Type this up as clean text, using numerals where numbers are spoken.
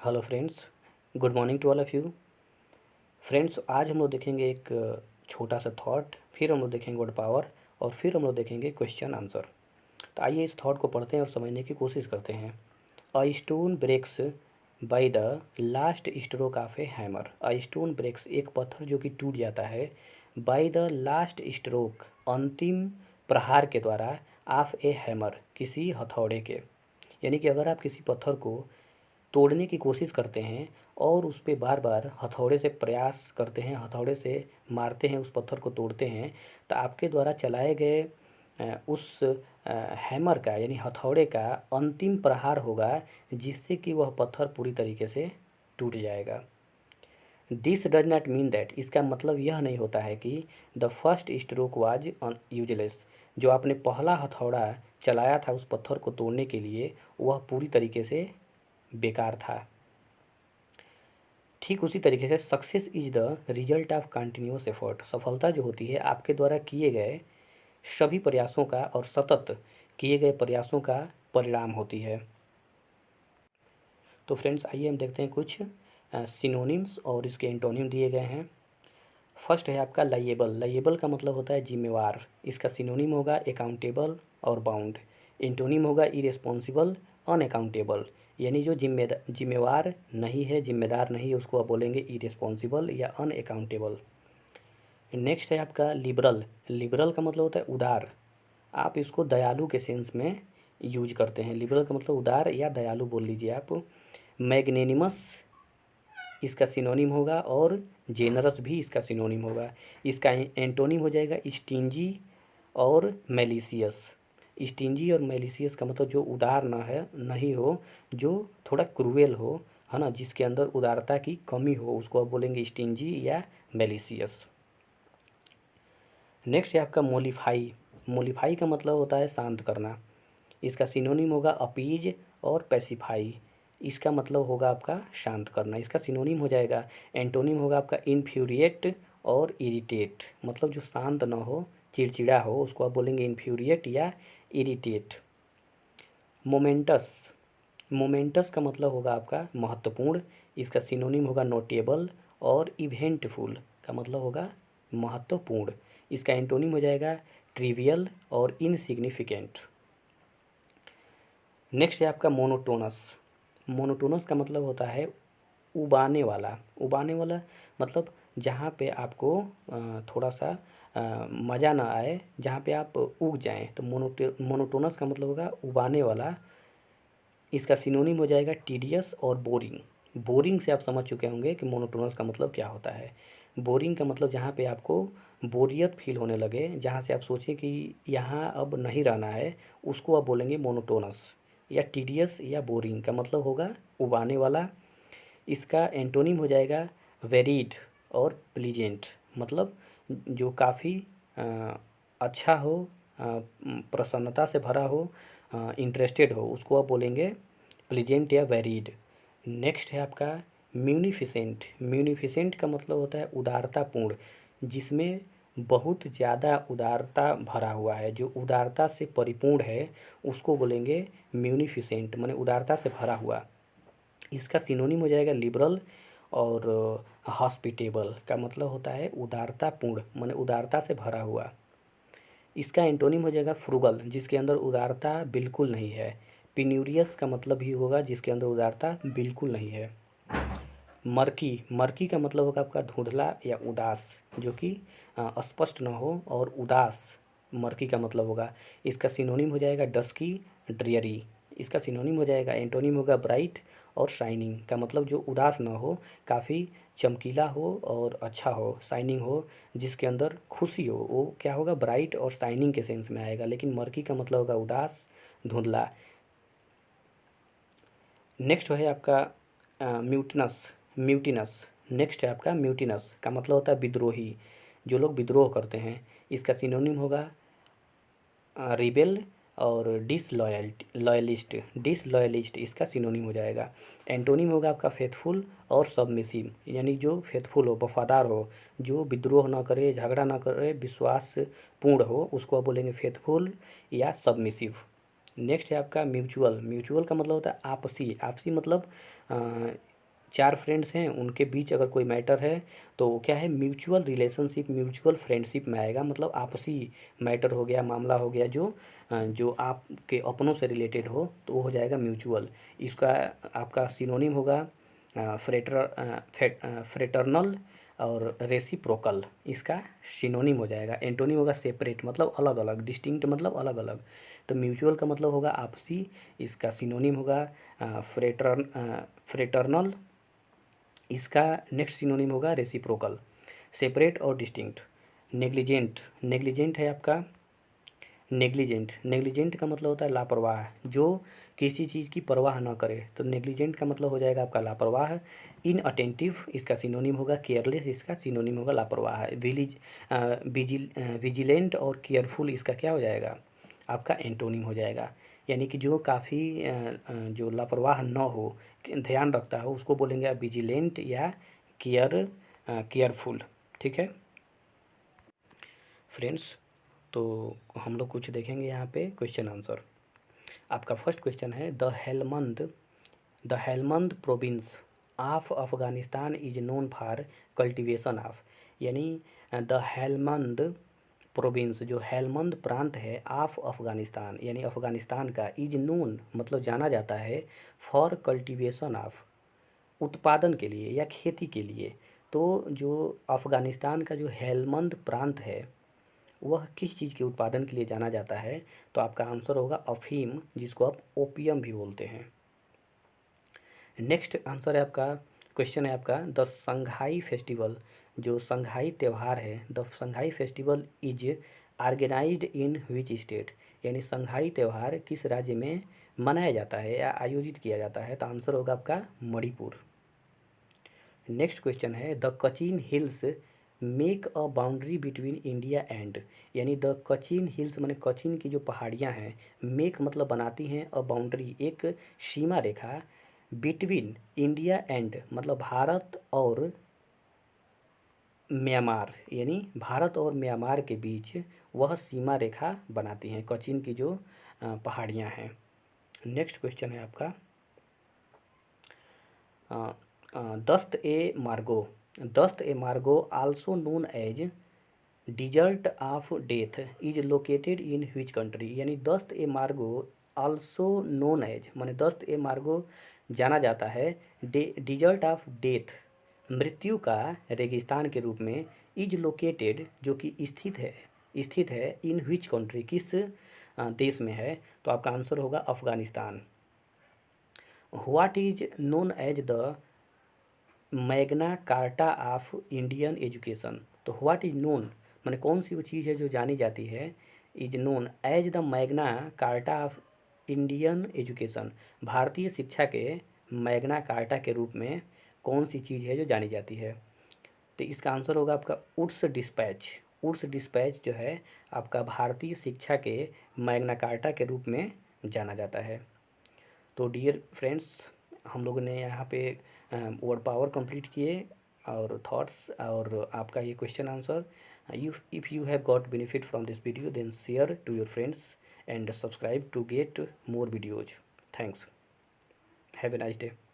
Hello friends, good morning to all of you. Friends, आज हम लोग देखेंगे एक छोटा सा थॉट, फिर हम लोग देखेंगे वर्ड पावर और फिर हम लोग देखेंगे क्वेश्चन आंसर। तो आइए इस थॉट को पढ़ते हैं और समझने की कोशिश करते हैं। A stone breaks by the last stroke of a hammer. A stone breaks, एक पत्थर जो कि टूट जाता है, बाय द लास्ट स्ट्रोक, अंतिम प्रहार के द्वारा, ऑफ ए हैमर, किसी हथौड़े के। यानी कि अगर आप किसी पत्थर को तोड़ने की कोशिश करते हैं और उस पे बार बार हथौड़े से प्रयास करते हैं, हथौड़े से मारते हैं, उस पत्थर को तोड़ते हैं, तो आपके द्वारा चलाए गए उस हैमर का यानी हथौड़े का अंतिम प्रहार होगा, जिससे कि वह पत्थर पूरी तरीके से टूट जाएगा। This does not mean that, इसका मतलब यह नहीं होता है कि the first stroke was useless, जो आपने पहला हथौड़ा चलाया था उस पत्थर को तोड़ने के लिए, वह पूरी तरीके से बेकार था। ठीक उसी तरीके से success is the result of continuous effort, सफलता जो होती है आपके द्वारा किए गए सभी प्रयासों का और सतत किए गए प्रयासों का परिणाम होती है। तो फ्रेंड्स, आइए हम देखते हैं कुछ सिनोनिम्स और इसके एंटोनिम दिए गए हैं। फर्स्ट है आपका लाइएबल। लाइएबल का मतलब होता है जिम्मेवार, इसका सिनोनिम होगा अकाउंटेबल और बाउंड। एंटोनिम होगा इरेस्पॉन्सिबल, अनअकाउंटेबल, यानी जो जिम्मेवार नहीं है, जिम्मेदार नहीं है, उसको आप बोलेंगे इरेस्पॉन्सिबल या अनअकाउंटेबल। नेक्स्ट है आपका लिबरल। लिबरल का मतलब होता है उदार, आप इसको दयालु के सेंस में यूज करते हैं। लिबरल का मतलब उदार या दयालु बोल लीजिए आप। मैग्नेनिमस इसका सिनोनिम होगा और जेनरस भी इसका सिनोनिम होगा। इसका एंटोनिम हो जाएगा स्टिंजी और मेलिशियस। स्टिंजी और मेलिशियस का मतलब जो उदार ना है, नहीं हो, जो थोड़ा क्रूएल हो, है ना, जिसके अंदर उदारता की कमी हो, उसको आप बोलेंगे स्टिंजी या मेलिशियस। नेक्स्ट है आपका मोलिफाई। मोलिफाई का मतलब होता है शांत करना। इसका सिनोनिम होगा अपीज और पैसिफाई। इसका मतलब होगा आपका शांत करना। इसका सिनोनिम हो जाएगा, एंटोनिम होगा आपका इन्फ्यूरिएट और इरिटेट, मतलब जो शांत ना हो, चिड़चिड़ा हो, उसको आप बोलेंगे इन्फ्यूरिएट या इरिटेट। मोमेंटस। मोमेंटस का मतलब होगा आपका महत्वपूर्ण। इसका सिनोनिम होगा नोटेबल और इवेंटफुल का मतलब होगा महत्वपूर्ण। इसका एंटोनिम हो जाएगा ट्रिवियल और इनसिग्निफिकेंट। नेक्स्ट है आपका मोनोटोनस। मोनोटोनस का मतलब होता है उबाने वाला। उबाने वाला मतलब जहाँ पे आपको थोड़ा सा मज़ा ना आए, जहाँ पे आप उग जाएं, तो मोनोटोनस का मतलब होगा उबाने वाला। इसका सिनोनिम हो जाएगा टीडियस और बोरिंग। बोरिंग से आप समझ चुके होंगे कि मोनोटोनस का मतलब क्या होता है। बोरिंग का मतलब जहाँ पे आपको बोरियत फील होने लगे, जहाँ से आप सोचें कि यहाँ अब नहीं रहना है, उसको आप बोलेंगे मोनोटोनस। या टीडियस या बोरिंग का मतलब होगा उबाने वाला। इसका एंटोनिम हो जाएगा वेरीड और प्लीजेंट, मतलब जो काफ़ी अच्छा हो, प्रसन्नता से भरा हो, इंटरेस्टेड हो, उसको आप बोलेंगे प्लीजेंट या वेरीड। नेक्स्ट है आपका म्यूनिफिसेंट। म्यूनिफिसेंट का मतलब होता है उदारतापूर्ण, जिसमें बहुत ज़्यादा उदारता भरा हुआ है, जो उदारता से परिपूर्ण है, उसको बोलेंगे म्यूनिफिसेंट, माने उदारता से भरा हुआ। इसका सिनोनिम हो जाएगा लिबरल और हॉस्पिटेबल का मतलब होता है उदारतापूर्ण, माने उदारता से भरा हुआ। इसका एंटोनिम हो जाएगा फ्रूगल, जिसके अंदर उदारता बिल्कुल नहीं है। पिन्यूरियस का मतलब भी होगा जिसके अंदर उदारता बिल्कुल नहीं है। मर्की। मर्की का मतलब होगा आपका धुंधला या उदास, जो कि स्पष्ट ना हो, और उदास मर्की का मतलब होगा। इसका सिनोनिम हो जाएगा डस्की, ड्रियरी। इसका सिनोनिम हो जाएगा, एंटोनिम होगा ब्राइट और शाइनिंग का मतलब जो उदास ना हो, काफ़ी चमकीला हो और अच्छा हो, शाइनिंग हो, जिसके अंदर खुशी हो, वो क्या होगा, ब्राइट और शाइनिंग के सेंस में आएगा। लेकिन मर्की का मतलब होगा उदास, धुंधला। नेक्स्ट है आपका म्यूटनस। म्यूटिनस। नेक्स्ट है आपका म्यूटिनस का मतलब होता है विद्रोही, जो लोग विद्रोह करते हैं। इसका सिनोनिम होगा रिबेल और लॉयलिस्ट। डिसलॉयलिस्ट इसका सिनोनिम हो जाएगा। एंटोनिम होगा आपका फेथफुल और सबमिसिव, यानी जो फेथफुल हो, वफादार हो, जो विद्रोह ना करे, झगड़ा ना करे, विश्वास पूर्ण हो, उसको आप बोलेंगे फेथफुल या सबमिसिव। नेक्स्ट है आपका म्यूचुअल। म्यूचुअल का मतलब होता है आपसी। आपसी मतलब चार फ्रेंड्स हैं, उनके बीच अगर कोई मैटर है तो वो क्या है, म्यूचुअल रिलेशनशिप, म्यूचुअल फ्रेंडशिप में आएगा। मतलब आपसी मैटर हो गया, मामला हो गया जो जो आपके अपनों से रिलेटेड हो तो वो हो जाएगा म्यूचुअल। इसका आपका सिनोनिम होगा फ्रेटर्नल और रेसिप्रोकल, इसका सिनोनिम हो जाएगा। एंटोनिम होगा सेपरेट, मतलब अलग अलग, डिस्टिंक्ट मतलब अलग अलग। तो म्यूचुअल का मतलब होगा आपसी, इसका सिनोनिम होगा फ्रेटर्नल, इसका नेक्स्ट सिनोनिम होगा रेसिप्रोकल। सेपरेट और डिस्टिंक्ट। नेग्लिजेंट, नेग्लिजेंट है आपका नेग्लिजेंट, नेग्लिजेंट का मतलब होता है लापरवाह, जो किसी चीज़ की परवाह ना करे, तो नेग्लिजेंट का मतलब हो जाएगा आपका लापरवाह। इनअटेंटिव, इसका सिनोनिम होगा केयरलेस, इसका सिनोनिम होगा लापरवाह। विजिलेंट और केयरफुल, इसका क्या हो जाएगा, आपका एंटोनिम हो जाएगा। यानी कि जो काफ़ी जो लापरवाह न हो, ध्यान रखता हो, उसको बोलेंगे आप विजिलेंट या केयरफुल। ठीक है फ्रेंड्स, तो हम लोग कुछ देखेंगे यहाँ पे क्वेश्चन आंसर। आपका फर्स्ट क्वेश्चन है, the Helmand province of Afghanistan is known for cultivation of. यानी द हेलमंद प्रोविंस, जो हेलमंद प्रांत है, ऑफ अफगानिस्तान यानी अफगानिस्तान का, इज नोन मतलब जाना जाता है, फॉर कल्टीवेशन ऑफ उत्पादन के लिए या खेती के लिए। तो जो अफगानिस्तान का जो हेलमंद प्रांत है वह किस चीज़ के उत्पादन के लिए जाना जाता है, तो आपका आंसर होगा अफीम, जिसको आप ओपियम भी बोलते हैं। नेक्स्ट आंसर है आपका, क्वेश्चन है आपका, द संघाई फेस्टिवल, जो संघाई त्यौहार है, the Sangai festival is organised in which state. यानी संघाई त्यौहार किस राज्य में मनाया जाता है या आयोजित किया जाता है, तो आंसर होगा आपका मणिपुर। नेक्स्ट क्वेश्चन है, the Kochin hills make a boundary between India and. यानी द कचिन हिल्स माने कचिन की जो पहाड़ियाँ हैं, मेक मतलब बनाती हैं, अ बाउंड्री एक सीमा रेखा, बिटवीन इंडिया एंड मतलब भारत और म्यांमार, यानी भारत और म्यांमार के बीच वह सीमा रेखा बनाती हैं कचिन की जो पहाड़ियाँ हैं। नेक्स्ट क्वेश्चन है आपका, दस्त ए मार्गो, Dasht e Margo also known as desert of death is located in which country. यानी Dasht e Margo also known as माने दस्त ए मार्गो जाना जाता है डिजर्ट ऑफ डेथ मृत्यु का रेगिस्तान के रूप में, इज लोकेटेड जो कि स्थित है इन व्हिच कंट्री किस देश में है, तो आपका आंसर होगा Afghanistan. What is known as the Magna Carta of Indian education. तो व्हाट इज नोन माने कौन सी वो चीज़ है जो जानी जाती है, is known as the Magna Carta of Indian education, भारतीय शिक्षा के मैग्ना कार्टा के रूप में कौन सी चीज़ है जो जानी जाती है, तो इसका आंसर होगा आपका उड्स डिस्पैच। उड्स डिस्पैच जो है आपका भारतीय शिक्षा के मैग्ना कार्टा के रूप में जाना जाता है। तो डियर फ्रेंड्स, हम लोगों ने यहाँ पे वर्ड पावर कंप्लीट किए और थॉट्स और आपका ये question answer. If you have got benefit from this video then share to your friends and subscribe to get more videos. Thanks. Have a nice day.